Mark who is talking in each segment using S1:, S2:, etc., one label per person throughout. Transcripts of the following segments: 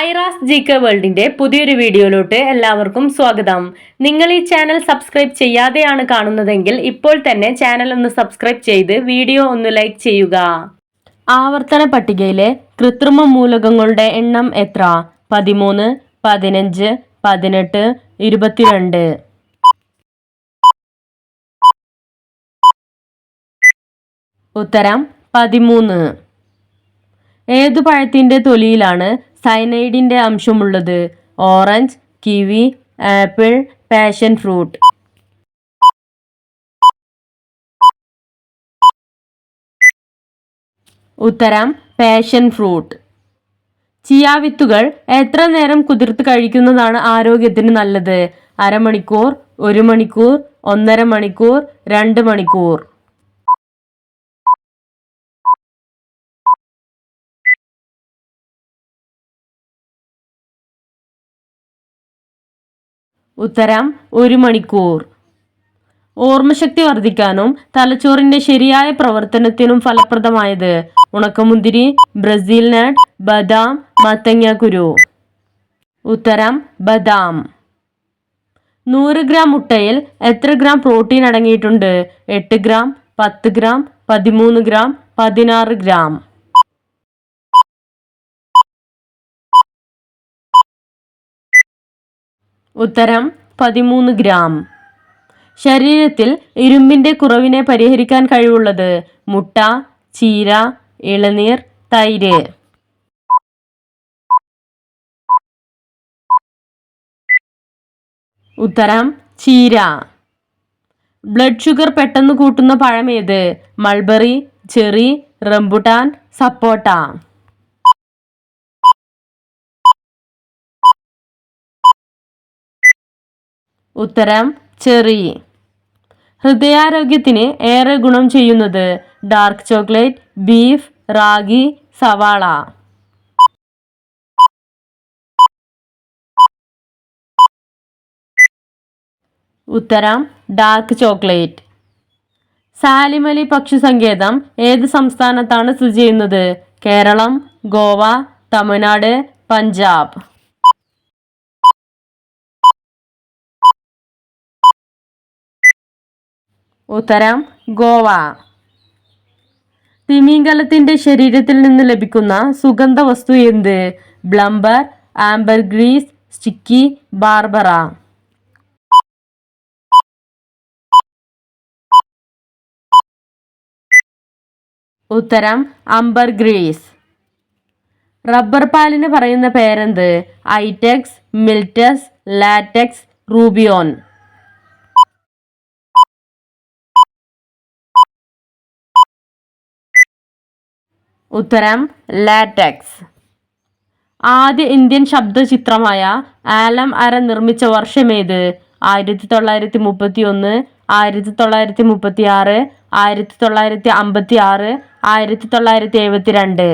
S1: Aira's GK വേൾഡിന്റെ പുതിയൊരു വീഡിയോയിലോട്ട് എല്ലാവർക്കും സ്വാഗതം. നിങ്ങൾ ഈ ചാനൽ സബ്സ്ക്രൈബ് ചെയ്യാതെയാണ് കാണുന്നതെങ്കിൽ ഇപ്പോൾ തന്നെ ചാനൽ ഒന്ന് സബ്സ്ക്രൈബ് ചെയ്ത് വീഡിയോ ഒന്ന് ലൈക്ക് ചെയ്യുക. ആവർത്തന പട്ടികയിലെ കൃത്രിമ മൂലകങ്ങളുടെ എണ്ണം എത്ര? 13, 15, 18, 22. ഉത്തരം 13. ഏതു പഴത്തിന്റെ തൊലിയിലാണ് സയനൈഡിന്റെ അംശമുള്ളത്? Orange, kiwi, apple, passion fruit. ഉത്തരം പാഷൻ ഫ്രൂട്ട്. ചിയാ വിത്തുകൾ എത്ര നേരം കുതിർത്ത് കഴിക്കുന്നതാണ് ആരോഗ്യത്തിന് നല്ലത്? അരമണിക്കൂർ, 1 മണിക്കൂർ, 1.5 മണിക്കൂർ, 2 മണിക്കൂർ. ഉത്തരം 1 മണിക്കൂർ. ഓർമ്മശക്തി വർദ്ധിക്കാനും തലച്ചോറിന്റെ ശരിയായ പ്രവർത്തനത്തിനും ഫലപ്രദമായത്? ഉണക്കമുന്തിരി, ബ്രസീൽ നട്ട്, ബദാം, മത്തങ്ങ കുരു. ഉത്തരം ബദാം. 100 ഗ്രാം മുട്ടയിൽ എത്ര ഗ്രാം പ്രോട്ടീൻ അടങ്ങിയിട്ടുണ്ട്? 8 ഗ്രാം, 10 ഗ്രാം, 13 ഗ്രാം, 16 ഗ്രാം. ഉത്തരം 13 ഗ്രാം. ശരീരത്തിൽ ഇരുമ്പിന്റെ കുറവിനെ പരിഹരിക്കാൻ കഴിവുള്ളത്? മുട്ട, ചീര, ഇളനീർ, തൈര്. ഉത്തരം ചീര. ബ്ലഡ് ഷുഗർ പെട്ടെന്ന് കൂട്ടുന്ന പഴമേത്? മൾബറി, ചെറി, റംബുട്ടാൻ, സപ്പോട്ട. ഉത്തരം ചെറി. ഹൃദയാരോഗ്യത്തിന് ഏറെ ഗുണം ചെയ്യുന്നത്? ഡാർക്ക് ചോക്ലേറ്റ്, ബീഫ്, റാഗി, സവാള. ഉത്തരം ഡാർക്ക് ചോക്ലേറ്റ്. സാലിമലി പക്ഷി സങ്കേതം ഏത് സംസ്ഥാനത്താണ് സ്ഥിതി ചെയ്യുന്നത്? കേരളം, ഗോവ, തമിഴ്നാട്, പഞ്ചാബ്. ഉത്തരം ഗോവ. തിമിംഗലത്തിന്റെ ശരീരത്തിൽ നിന്ന് ലഭിക്കുന്ന സുഗന്ധ വസ്തു എന്ത്? ബ്ലംബർ, ആംബർഗ്രീസ്, സ്റ്റിക്കി, ബാർബറ. ഉത്തരം ആംബർഗ്രീസ്. റബ്ബർ പാലിന് പറയുന്ന പേരെന്ത്? ഐറ്റെക്സ്, മിൽറ്റസ്, ലാറ്റക്സ്, റൂബിയോൺ. ഉത്തരം ലാറ്റക്സ്. ആദ്യ ഇന്ത്യൻ ശബ്ദചിത്രമായ ആലം അര നിർമ്മിച്ച വർഷമേത്? 1931, 1936, 1956, 1972.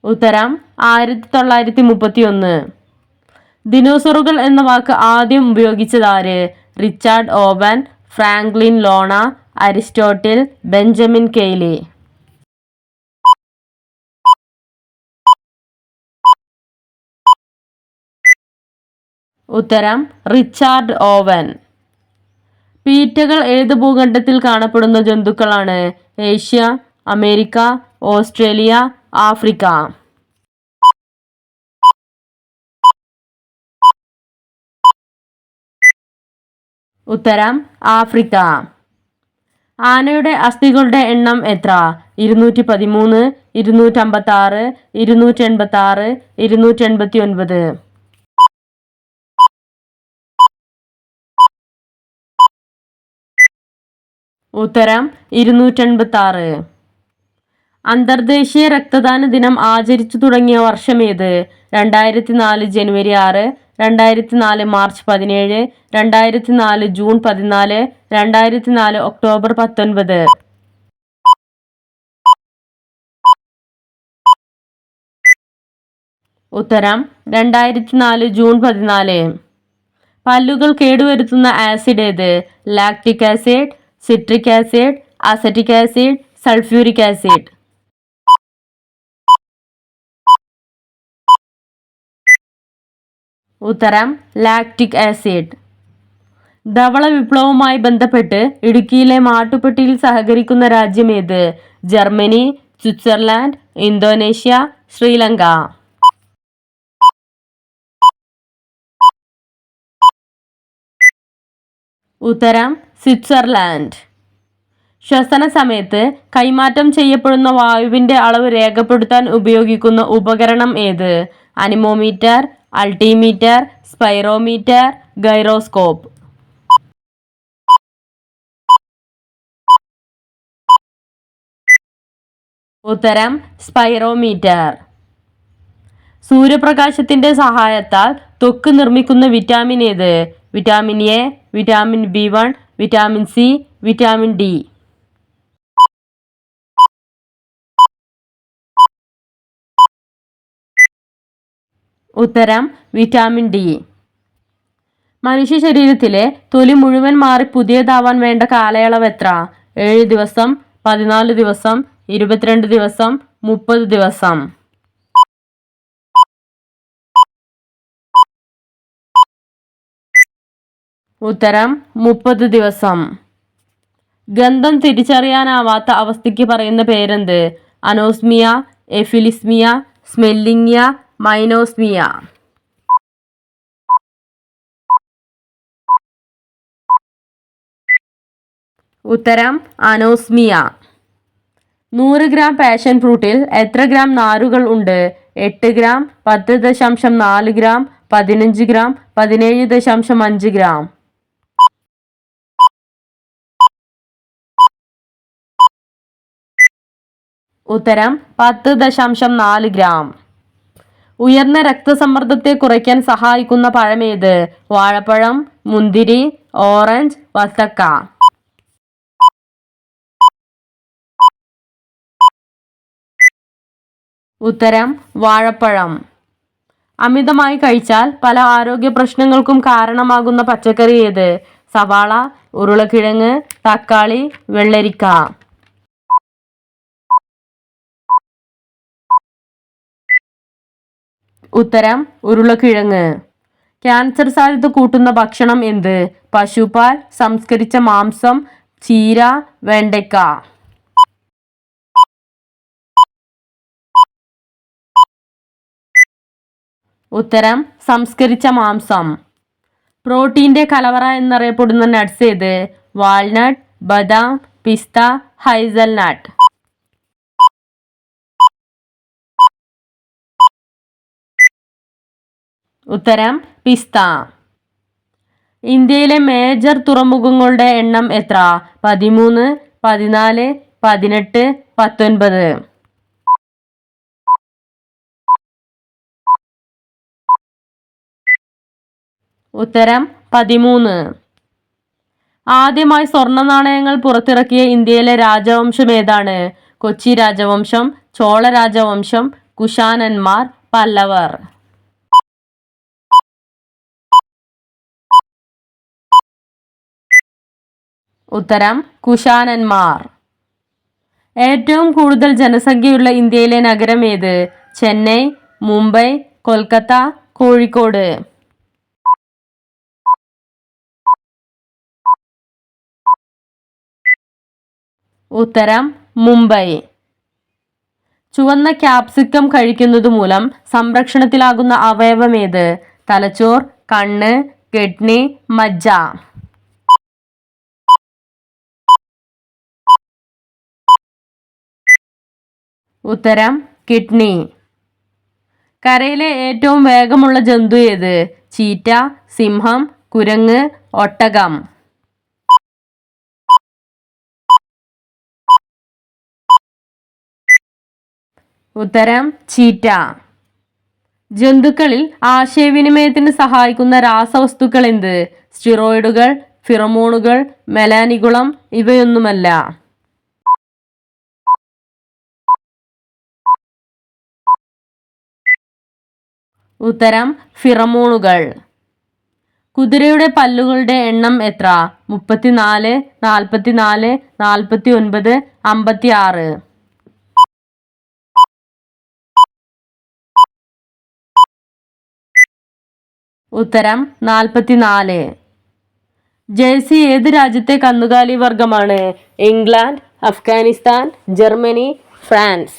S1: ഉത്തരം 1931. ദിനോസറുകൾ എന്ന വാക്ക് ആദ്യം ഉപയോഗിച്ചതാര്? Richard Owen, Franklin Lona, Aristotle, Benjamin Cayley. ഉത്തരം റിച്ചാർഡ് ഓവൻ. പീറ്റകൾ ഏത് ഭൂഖണ്ഡത്തിൽ കാണപ്പെടുന്ന ജന്തുക്കളാണ്? Asia, America, Australia, Africa. ഉത്തരം ആഫ്രിക്ക. ആനയുടെ അസ്ഥികളുടെ എണ്ണം എത്ര? 213, 256, 286, 289. ഉത്തരം 286. അന്തർദേശീയ രക്തദാന ദിനം ആചരിച്ചു തുടങ്ങിയ വർഷമേത്? 2004 ജനുവരി 6, 2004 മാർച്ച് 17, 2004 ജൂൺ 14, 2004 ഒക്ടോബർ 19. ഉത്തരം 2004 ജൂൺ 14. പല്ലുകൾ കേടുവരുത്തുന്ന ആസിഡ് ഏത്? Lactic acid, citric acid, acetic acid, sulphuric acid. ഉത്തരം ലാക്റ്റിക് ആസിഡ്. ധവള വിപ്ലവവുമായി ബന്ധപ്പെട്ട് ഇടുക്കിയിലെ മാട്ടുപ്പെട്ടിയിൽ സഹകരിക്കുന്ന രാജ്യം ഏത്? Germany, Switzerland, Indonesia, Sri Lanka. ഉത്തരം സ്വിറ്റ്സർലാൻഡ്. ശ്വസന സമയത്ത് കൈമാറ്റം ചെയ്യപ്പെടുന്ന വായുവിന്റെ അളവ് രേഖപ്പെടുത്താൻ ഉപയോഗിക്കുന്ന ഉപകരണം ഏത്? Anemometer, altimeter, spirometer, gyroscope. ഉത്തരം സ്പൈറോമീറ്റർ. സൂര്യപ്രകാശത്തിന്റെ സഹായത്താൽ ത്വക്ക് നിർമ്മിക്കുന്ന വിറ്റാമിൻ ഏത്? Vitamin A, vitamin B1, vitamin C, vitamin D. ഉത്തരം വിറ്റാമിൻ ഡി. മനുഷ്യ ശരീരത്തിലെ തൊലി മുഴുവൻ മാറി പുതിയതാവാൻ വേണ്ട കാലയളവ് എത്ര? 7 ദിവസം, 14 ദിവസം, 22 ദിവസം, 30 ദിവസം. ഉത്തരം 30 ദിവസം. ഗന്ധം തിരിച്ചറിയാനാവാത്ത അവസ്ഥയ്ക്ക് പറയുന്ന പേരെന്ത്? അനോസ്മിയ, എഫിലിസ്മിയ, സ്മെല്ലിംഗിയ, മൈനോസ്മിയ. ഉത്തരം അനോസ്മിയ. 100 ഗ്രാം പാഷൻ ഫ്രൂട്ടിൽ എത്ര ഗ്രാം നാരുകൾ ഉണ്ട്? 8 ഗ്രാം, 10.4 ഗ്രാം, 15 ഗ്രാം, 17.5 ഗ്രാം. ഉത്തരം 10.4 ഗ്രാം. ഉയർന്ന രക്തസമ്മർദ്ദത്തെ കുറയ്ക്കാൻ സഹായിക്കുന്ന പഴമേത്? വാഴപ്പഴം, മുന്തിരി, ഓറഞ്ച്, വത്തക്ക. ഉത്തരം വാഴപ്പഴം. അമിതമായി കഴിച്ചാൽ പല ആരോഗ്യ പ്രശ്നങ്ങൾക്കും കാരണമാകുന്ന പച്ചക്കറി ഏത്? സവാള, ഉരുളക്കിഴങ്ങ്, തക്കാളി, വെള്ളരിക്ക. ഉത്തരം ഉരുളക്കിഴങ്ങ്. ക്യാൻസർ സാധ്യത കൂട്ടുന്ന ഭക്ഷണം എന്ത്? പശുപാൽ, സംസ്കരിച്ച മാംസം, ചീര, വെണ്ടയ്ക്ക. ഉത്തരം സംസ്കരിച്ച മാംസം. പ്രോട്ടീന്റെ കലവറ എന്നറിയപ്പെടുന്ന നട്ട്സ് ഏത്? വാൾനട്ട്, ബദാം, പിസ്ത, ഹൈസൽനട്ട്. ഉത്തരം പിസ്ത. ഇന്ത്യയിലെ മേജർ തുറമുഖങ്ങളുടെ എണ്ണം എത്ര? 13, 14, 18, 19. ഉത്തരം 13. ആദ്യമായി സ്വർണ്ണ നാണയങ്ങൾ പുറത്തിറക്കിയ ഇന്ത്യയിലെ രാജവംശം ഏതാണ്? കൊച്ചി രാജവംശം, ചോള രാജവംശം, കുഷാനന്മാർ, പല്ലവർ. ഉത്തരം കുഷാനന്മാർ. ഏറ്റവും കൂടുതൽ ജനസംഖ്യയുള്ള ഇന്ത്യയിലെ നഗരം ഏത്? ചെന്നൈ, മുംബൈ, കൊൽക്കത്ത, കോഴിക്കോട്. ഉത്തരം മുംബൈ. ചുവന്ന ക്യാപ്സിക്കം കഴിക്കുന്നത് മൂലം സംരക്ഷണത്തിലാകുന്ന അവയവം ഏത്? തലച്ചോർ, കണ്ണ്, കിഡ്നി, മജ്ജ. ഉത്തരം കിഡ്നി. കരയിലെ ഏറ്റവും വേഗമുള്ള ജന്തു ഏത്? ചീറ്റ, സിംഹം, കുരങ്ങ്, ഒട്ടകം. ഉത്തരം ചീറ്റ. ജന്തുക്കളിൽ ആശയവിനിമയത്തിന് സഹായിക്കുന്ന രാസവസ്തുക്കൾ എന്ത്? സ്റ്റിറോയിഡുകൾ, ഫിറമോണുകൾ, മെലാനികുളം ഇവയൊന്നുമല്ല. ഉത്തരം ഫിറമോണുകൾ. കുതിരയുടെ പല്ലുകളുടെ എണ്ണം എത്ര? 34, 44, 49, 56. ഉത്തരം 44. ജേഴ്സി ഏത് രാജ്യത്തെ കന്നുകാലി വർഗമാണ്? England, Afghanistan, Germany, France.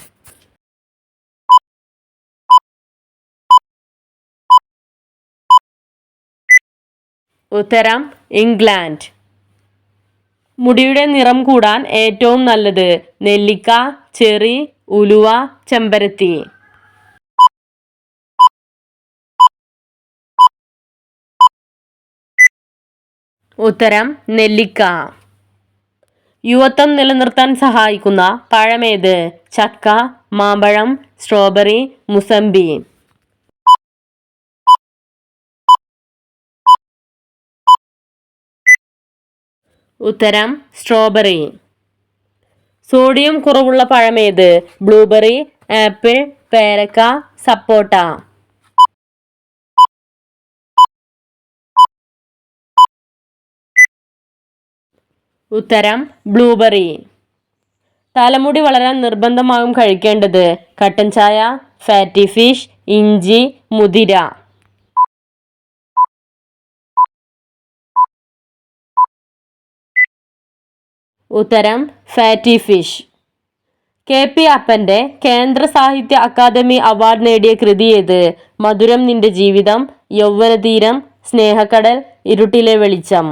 S1: ഉത്തരം ഇംഗ്ലണ്ട്. മുടിയുടെ നിറം കൂടാൻ ഏറ്റവും നല്ലത്? നെല്ലിക്ക, ചെറി, ഉലുവ, ചെമ്പരത്തി. ഉത്തരം നെല്ലിക്ക. യുവത്വം നിലനിർത്താൻ സഹായിക്കുന്ന പഴമേത്? ചക്ക, മാമ്പഴം, സ്ട്രോബെറി, മുസംബി. ഉത്തരം സ്ട്രോബെറി. സോഡിയം കുറവുള്ള പഴമേത്? ബ്ലൂബെറി, ആപ്പിൾ, പേരക്ക, സപ്പോട്ട. ഉത്തരം ബ്ലൂബെറി. തലമുടി വളരാൻ നിർബന്ധമായും കഴിക്കേണ്ടത്? കട്ടൻ ചായ, ഫാറ്റി ഫിഷ്, ഇഞ്ചി, മുതിര. ഉത്തരം ഫാറ്റി ഫിഷ്. KP അപ്പന്റെ കേന്ദ്ര സാഹിത്യ അക്കാദമി അവാർഡ് നേടിയ കൃതി ഏത്? മധുരം നിന്റെ ജീവിതം, യൗവനതീരം, സ്നേഹക്കടൽ, ഇരുട്ടിലെ വെളിച്ചം.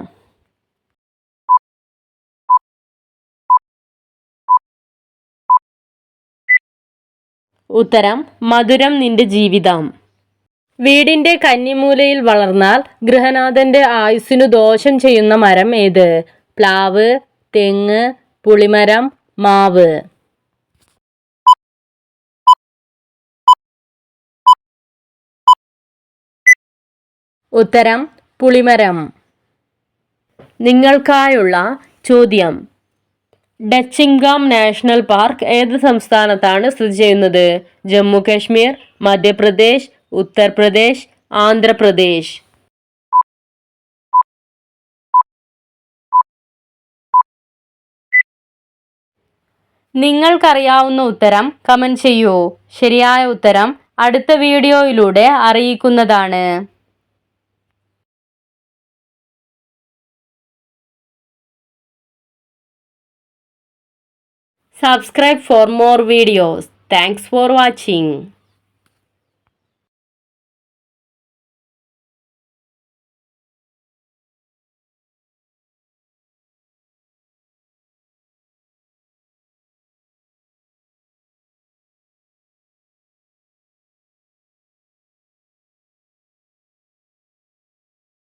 S1: ഉത്തരം മധുരം നിന്റെ ജീവിതം. വീടിന്റെ കന്നിമൂലയിൽ വളർന്നാൽ ഗൃഹനാഥന്റെ ആയുസ്സിനു ദോഷം ചെയ്യുന്ന മരം ഏത്? പ്ലാവ്, തെങ്ങ്, പുളിമരം, മാവ്. ഉത്തരം പുളിമരം. നിങ്ങൾക്കായുള്ള ചോദ്യം: ഡച്ചിംഗാം നാഷണൽ പാർക്ക് ഏത് സംസ്ഥാനത്താണ് സ്ഥിതി ചെയ്യുന്നത്? ജമ്മു കാശ്മീർ, മധ്യപ്രദേശ്, ഉത്തർപ്രദേശ്, ആന്ധ്രാപ്രദേശ്. നിങ്ങൾക്കറിയാവുന്ന ഉത്തരം കമന്റ് ചെയ്യൂ. ശരിയായ ഉത്തരം അടുത്ത വീഡിയോയിലൂടെ അറിയിക്കുന്നതാണ്. Subscribe for more videos. Thanks for watching.